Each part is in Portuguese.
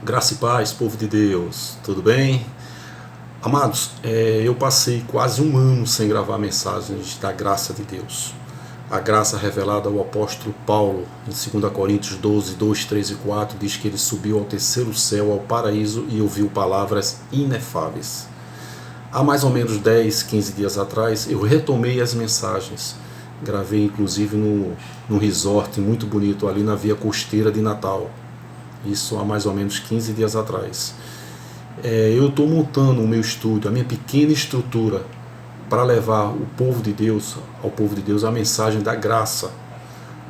Graça e paz, povo de Deus, tudo bem? Amados, eu passei quase um ano sem gravar mensagens da graça de Deus. A graça revelada ao apóstolo Paulo em 2 Coríntios 12, 2, 3 e 4 diz que ele subiu ao terceiro céu, ao paraíso, e ouviu palavras inefáveis. Há mais ou menos 10, 15 dias atrás eu retomei as mensagens. Gravei inclusive num resort muito bonito ali na Via Costeira de Natal. Isso há mais ou menos 15 dias atrás. Eu estou montando o meu estúdio, a minha pequena estrutura, para levar o povo de Deus, ao povo de Deus, a mensagem da graça.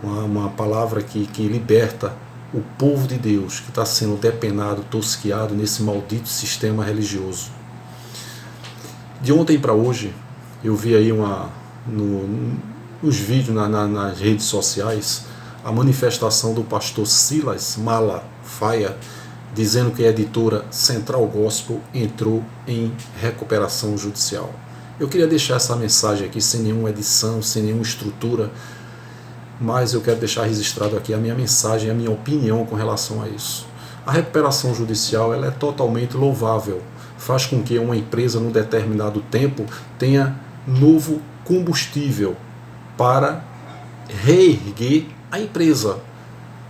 Uma palavra que liberta o povo de Deus, que está sendo depenado, tosquiado nesse maldito sistema religioso. De ontem para hoje, eu vi aí nos vídeos, nas redes sociais, a manifestação do pastor Silas Malafaia, dizendo que a editora Central Gospel entrou em recuperação judicial. Eu queria deixar essa mensagem aqui sem nenhuma edição, sem nenhuma estrutura, mas eu quero deixar registrado aqui a minha mensagem, a minha opinião com relação a isso. A recuperação judicial ela é totalmente louvável, faz com que uma empresa, num determinado tempo, tenha novo combustível para reerguer a empresa.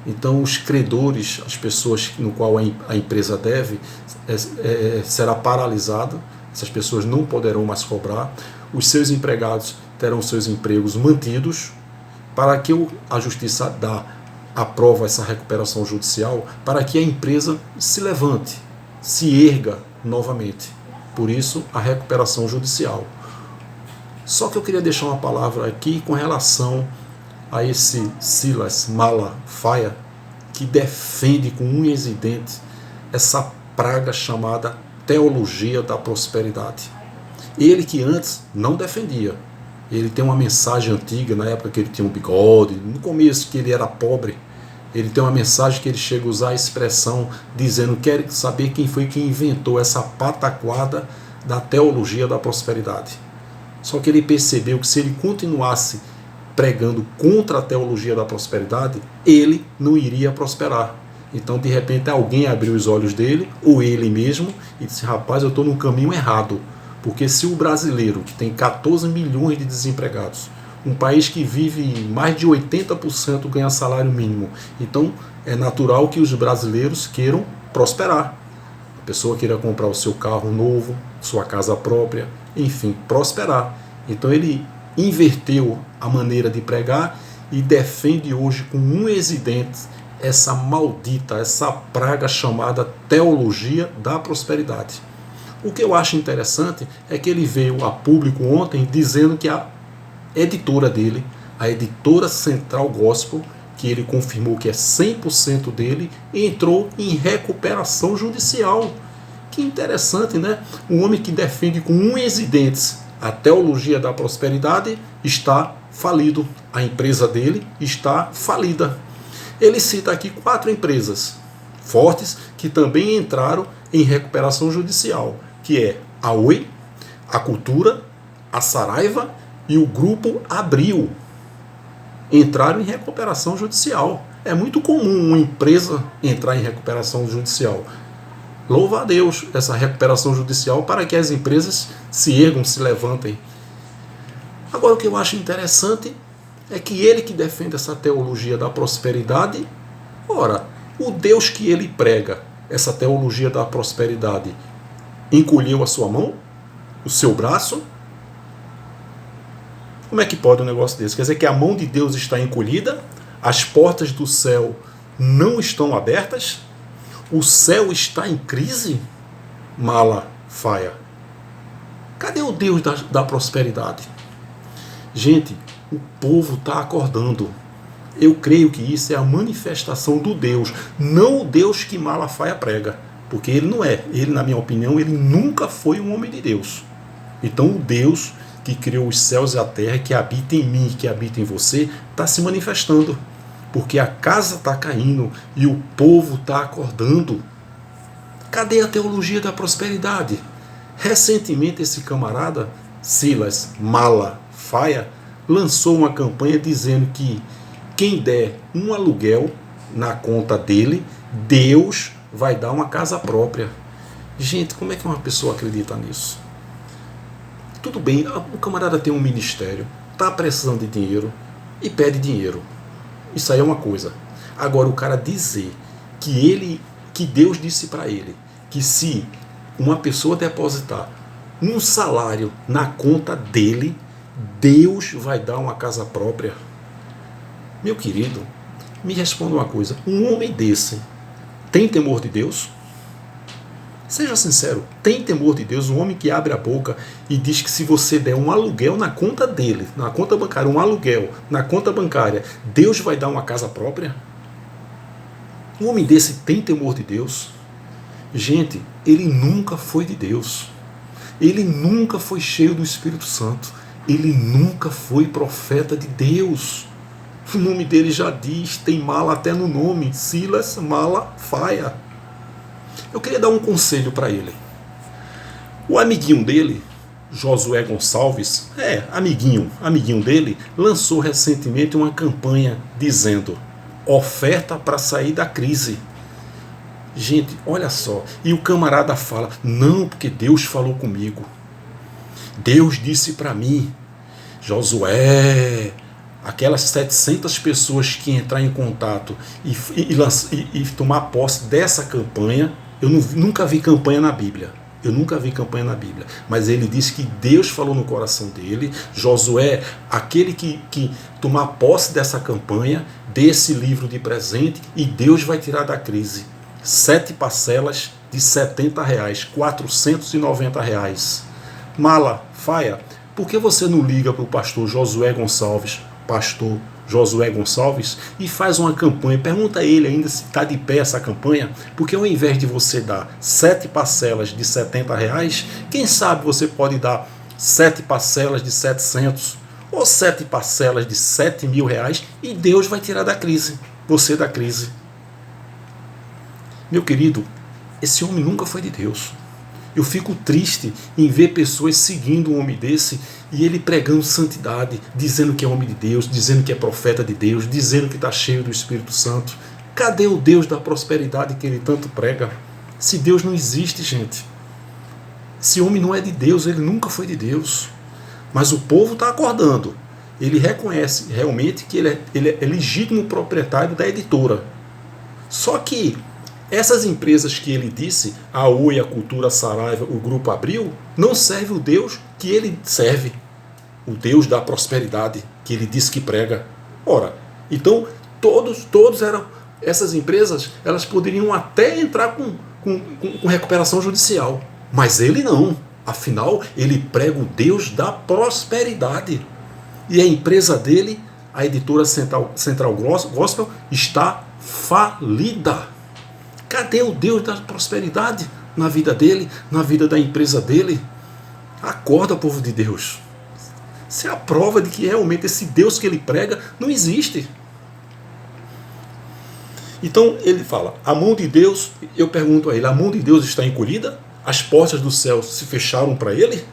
Então os credores, as pessoas no qual a empresa deve, será paralisada, essas pessoas não poderão mais cobrar, os seus empregados terão seus empregos mantidos, para que a justiça aprova essa recuperação judicial, para que a empresa se levante, se erga novamente. Por isso a recuperação judicial. Só que eu queria deixar uma palavra aqui com relação a esse Silas Malafaia, que defende com unhas e dentes essa praga chamada teologia da prosperidade. Ele que antes não defendia. Ele tem uma mensagem antiga, na época que ele tinha um bigode, no começo que ele era pobre, ele tem uma mensagem que ele chega a usar a expressão dizendo: quer saber quem foi que inventou essa pataquada da teologia da prosperidade. Só que ele percebeu que se ele continuasse pregando contra a teologia da prosperidade, ele não iria prosperar. Então, de repente, alguém abriu os olhos dele, ou ele mesmo, e disse: rapaz, eu estou no caminho errado. Porque se o brasileiro, que tem 14 milhões de desempregados, um país que vive mais de 80% ganha salário mínimo, então é natural que os brasileiros queiram prosperar. A pessoa queira comprar o seu carro novo, sua casa própria, enfim, prosperar. Então ele inverteu a maneira de pregar e defende hoje com unhas e dentes essa maldita, essa praga chamada teologia da prosperidade. O que eu acho interessante é que ele veio a público ontem dizendo que a editora dele, a editora Central Gospel, que ele confirmou que é 100% dele, entrou em recuperação judicial. Que interessante, né? Um homem que defende com unhas e dentes a teologia da prosperidade está falido. A empresa dele está falida. Ele cita aqui 4 empresas fortes que também entraram em recuperação judicial, que é a Oi, a Cultura, a Saraiva e o Grupo Abril. Entraram em recuperação judicial. É muito comum uma empresa entrar em recuperação judicial. Louva a Deus essa recuperação judicial para que as empresas se ergam, se levantem. Agora, o que eu acho interessante é que ele que defende essa teologia da prosperidade, ora, o Deus que ele prega, essa teologia da prosperidade, encolheu a sua mão, o seu braço. Como é que pode um negócio desse? Quer dizer que a mão de Deus está encolhida, as portas do céu não estão abertas, o céu está em crise? Malafaia. Cadê o Deus da prosperidade? Gente, o povo está acordando. Eu creio que isso é a manifestação do Deus, não o Deus que Malafaia prega. Porque ele não é. Ele, na minha opinião, ele nunca foi um homem de Deus. Então o Deus que criou os céus e a terra, que habita em mim, que habita em você, está se manifestando. Porque a casa está caindo e o povo está acordando. Cadê a teologia da prosperidade? Recentemente esse camarada, Silas Malafaia, lançou uma campanha dizendo que quem der um aluguel na conta dele, Deus vai dar uma casa própria. Gente, como é que uma pessoa acredita nisso? Tudo bem, o camarada tem um ministério, está precisando de dinheiro e pede dinheiro. Isso aí é uma coisa. Agora, o cara dizer que Deus disse para ele que se uma pessoa depositar um salário na conta dele, Deus vai dar uma casa própria. Meu querido, me responda uma coisa. Um homem desse tem temor de Deus? Seja sincero, tem temor de Deus? Um homem que abre a boca e diz que se você der um aluguel na conta dele, na conta bancária, um aluguel na conta bancária, Deus vai dar uma casa própria? Um homem desse tem temor de Deus? Gente, ele nunca foi de Deus. Ele nunca foi cheio do Espírito Santo. Ele nunca foi profeta de Deus. O nome dele já diz, tem mala até no nome, Silas Malafaia. Eu queria dar um conselho para ele. O amiguinho dele, Josué Gonçalves, amiguinho dele, lançou recentemente uma campanha dizendo: oferta para sair da crise. Gente, olha só, e o camarada fala: não, porque Deus falou comigo. Deus disse para mim, Josué, aquelas 700 pessoas que entrar em contato e tomar posse dessa campanha, eu nunca vi campanha na Bíblia. Mas ele disse que Deus falou no coração dele, Josué, aquele que tomar posse dessa campanha, desse livro de presente, e Deus vai tirar da crise. 7 parcelas de R$70, R$490. Malafaia, por que você não liga para o pastor Josué Gonçalves, e faz uma campanha? Pergunta a ele ainda se está de pé essa campanha, porque ao invés de você dar 7 parcelas de R$70, quem sabe você pode dar 7 parcelas de 700 ou 7 parcelas de R$7.000 e Deus vai tirar da crise, você da crise. Meu querido, esse homem nunca foi de Deus. Eu fico triste em ver pessoas seguindo um homem desse e ele pregando santidade, dizendo que é homem de Deus, dizendo que é profeta de Deus, dizendo que está cheio do Espírito Santo. Cadê o Deus da prosperidade que ele tanto prega? Se Deus não existe, gente. Esse homem não é de Deus, ele nunca foi de Deus. Mas o povo está acordando. Ele reconhece realmente que ele é legítimo proprietário da editora. Só que essas empresas que ele disse, a Oi, a Cultura, a Saraiva, o Grupo Abril, não serve o Deus que ele serve, o Deus da prosperidade que ele disse que prega. Ora, então todos eram, essas empresas, elas poderiam até entrar com recuperação judicial, mas ele não. Afinal, ele prega o Deus da prosperidade. E a empresa dele, a editora Central Gospel, está falida. Cadê o Deus da prosperidade na vida dele, na vida da empresa dele? Acorda, povo de Deus. Isso é a prova de que realmente esse Deus que ele prega não existe. Então ele fala, a mão de Deus, eu pergunto a ele, a mão de Deus está encolhida? As portas do céu se fecharam para ele?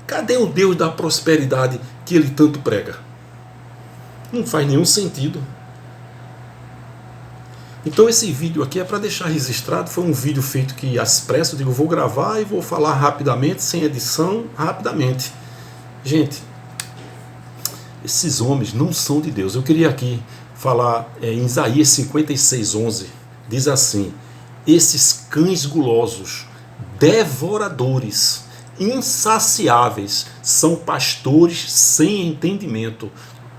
Cadê o Deus da prosperidade que ele tanto prega? Não faz nenhum sentido. Então esse vídeo aqui é para deixar registrado, foi um vídeo feito que às pressas, eu digo, vou gravar e vou falar rapidamente, sem edição, rapidamente. Gente, esses homens não são de Deus. Eu queria aqui falar em Isaías 56:11, diz assim: esses cães gulosos, devoradores, insaciáveis, são pastores sem entendimento,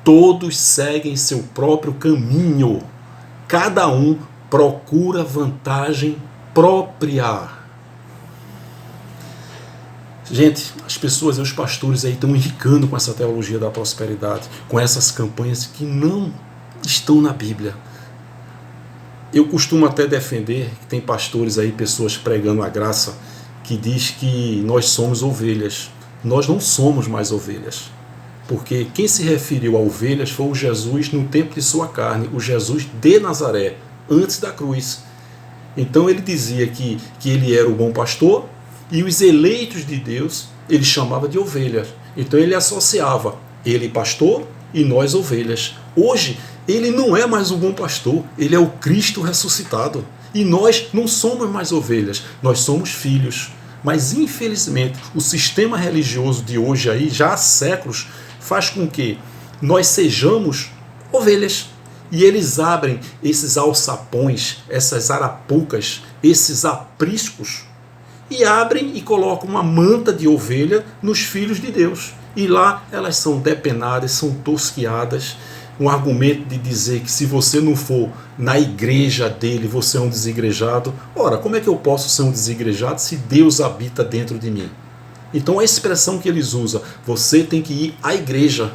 todos seguem seu próprio caminho. Cada um procura vantagem própria. Gente, as pessoas, os pastores aí estão enricando com essa teologia da prosperidade, com essas campanhas que não estão na Bíblia. Eu costumo até defender que tem pastores aí, pessoas pregando a graça, que diz que nós somos ovelhas. Nós não somos mais ovelhas. Porque quem se referiu a ovelhas foi o Jesus no tempo de sua carne, o Jesus de Nazaré, antes da cruz. Então ele dizia que ele era o bom pastor e os eleitos de Deus ele chamava de ovelhas. Então ele associava ele pastor e nós ovelhas. Hoje ele não é mais o bom pastor, ele é o Cristo ressuscitado. E nós não somos mais ovelhas, nós somos filhos. Mas infelizmente o sistema religioso de hoje aí, já há séculos, faz com que nós sejamos ovelhas. E eles abrem esses alçapões, essas arapucas, esses apriscos, e abrem e colocam uma manta de ovelha nos filhos de Deus. E lá elas são depenadas, são tosquiadas. Um argumento de dizer que se você não for na igreja dele, você é um desigrejado. Ora, como é que eu posso ser um desigrejado se Deus habita dentro de mim? Então a expressão que eles usam, você tem que ir à igreja.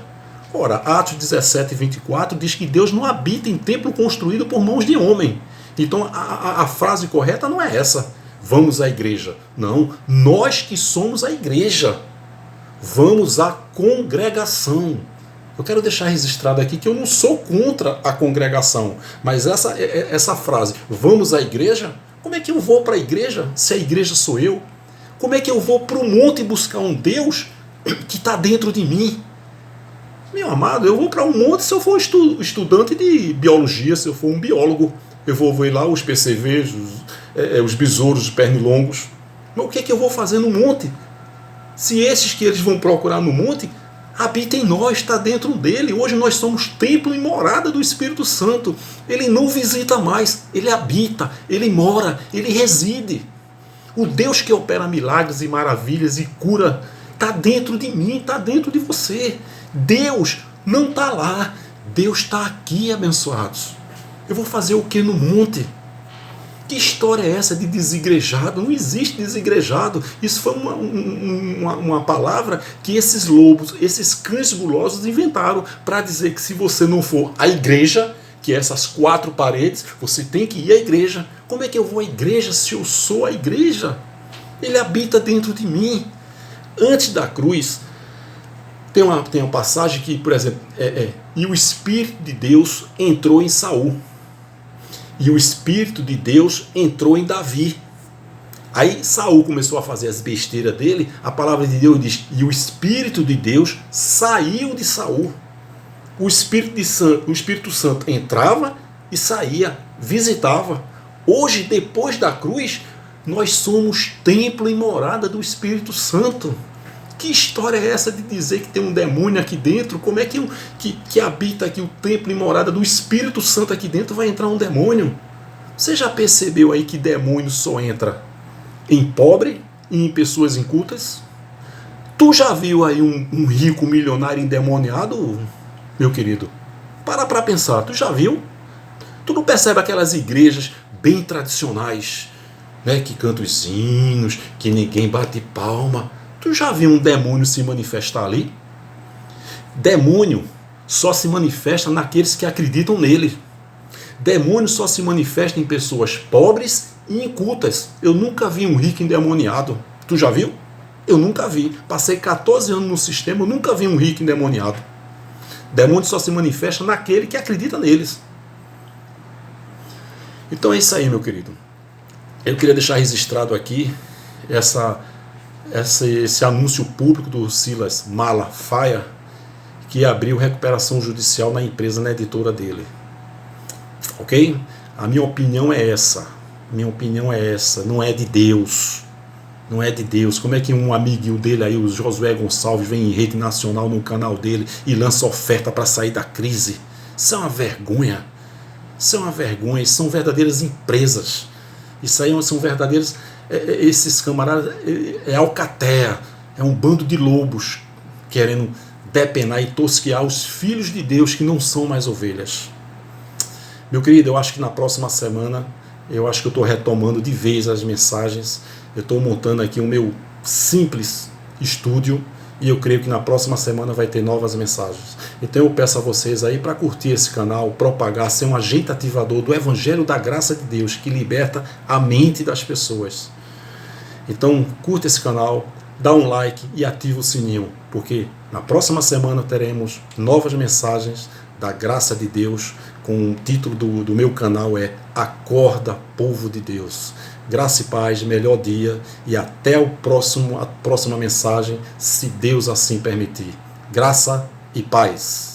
Ora, Atos 17, 24 diz que Deus não habita em templo construído por mãos de homem. Então a frase correta não é essa. Vamos à igreja. Não, nós que somos a igreja. Vamos à congregação. Eu quero deixar registrado aqui que eu não sou contra a congregação. Mas essa frase, vamos à igreja? Como é que eu vou para a igreja se a igreja sou eu? Como é que eu vou para o monte buscar um Deus que está dentro de mim? Meu amado, eu vou para um monte se eu for estudante de biologia, se eu for um biólogo. Eu vou ver lá os percevejos, os besouros de pernilongos. Mas o que é que eu vou fazer no monte? Se esses que eles vão procurar no monte habita em nós, está dentro dele. Hoje nós somos templo e morada do Espírito Santo. Ele não visita mais, ele habita, ele mora, ele reside. O Deus que opera milagres e maravilhas e cura está dentro de mim, está dentro de você. Deus não está lá, Deus está aqui, abençoados. Eu vou fazer o que no monte? Que história é essa de desigrejado? Não existe desigrejado. Isso foi uma palavra que esses lobos, esses cães gulosos inventaram para dizer que se você não for à igreja, que é essas 4 paredes, você tem que ir à igreja. Como é que eu vou à igreja se eu sou a igreja? Ele habita dentro de mim. Antes da cruz, tem uma passagem que, por exemplo, e o Espírito de Deus entrou em Saul. E o Espírito de Deus entrou em Davi. Aí Saul começou a fazer as besteiras dele. A palavra de Deus diz, e o Espírito de Deus saiu de Saul. O Espírito Santo entrava e saía, visitava. Hoje, depois da cruz, nós somos templo e morada do Espírito Santo. Que história é essa de dizer que tem um demônio aqui dentro? Como é que habita aqui o templo e morada do Espírito Santo aqui dentro vai entrar um demônio? Você já percebeu aí que demônio só entra em pobre e em pessoas incultas? Tu já viu aí um rico milionário endemoniado, meu querido? Para pensar, tu já viu? Tu não percebe aquelas igrejas bem tradicionais, né, que cantam os hinos, que ninguém bate palma? Tu já viu um demônio se manifestar ali? Demônio só se manifesta naqueles que acreditam nele. Demônio só se manifesta em pessoas pobres e incultas. Eu nunca vi um rico endemoniado. Tu já viu? Eu nunca vi. Passei 14 anos no sistema, eu nunca vi um rico endemoniado. Demônio só se manifesta naquele que acredita neles. Então é isso aí, meu querido. Eu queria deixar registrado aqui esse anúncio público do Silas Malafaia, que abriu recuperação judicial na empresa, na editora dele. Ok? A minha opinião é essa. Minha opinião é essa. Não é de Deus. Não é de Deus. Como é que um amiguinho dele aí, o Josué Gonçalves, vem em rede nacional no canal dele e lança oferta para sair da crise? Isso é uma vergonha. Isso é uma vergonha. Isso são verdadeiras empresas. Isso aí são verdadeiros... esses camaradas é alcateia, é um bando de lobos querendo depenar e tosquear os filhos de Deus que não são mais ovelhas. Meu querido, eu acho que na próxima semana eu acho que eu estou retomando de vez as mensagens. Eu estou montando aqui o meu simples estúdio e eu creio que na próxima semana vai ter novas mensagens. Então eu peço a vocês aí para curtir esse canal, propagar, ser um agente ativador do Evangelho da Graça de Deus que liberta a mente das pessoas. Então curta esse canal, dá um like e ativa o sininho, porque na próxima semana teremos novas mensagens da graça de Deus, com o título do meu canal é Acorda, Povo de Deus. Graça e paz, melhor dia e até a próxima mensagem, se Deus assim permitir. Graça e paz.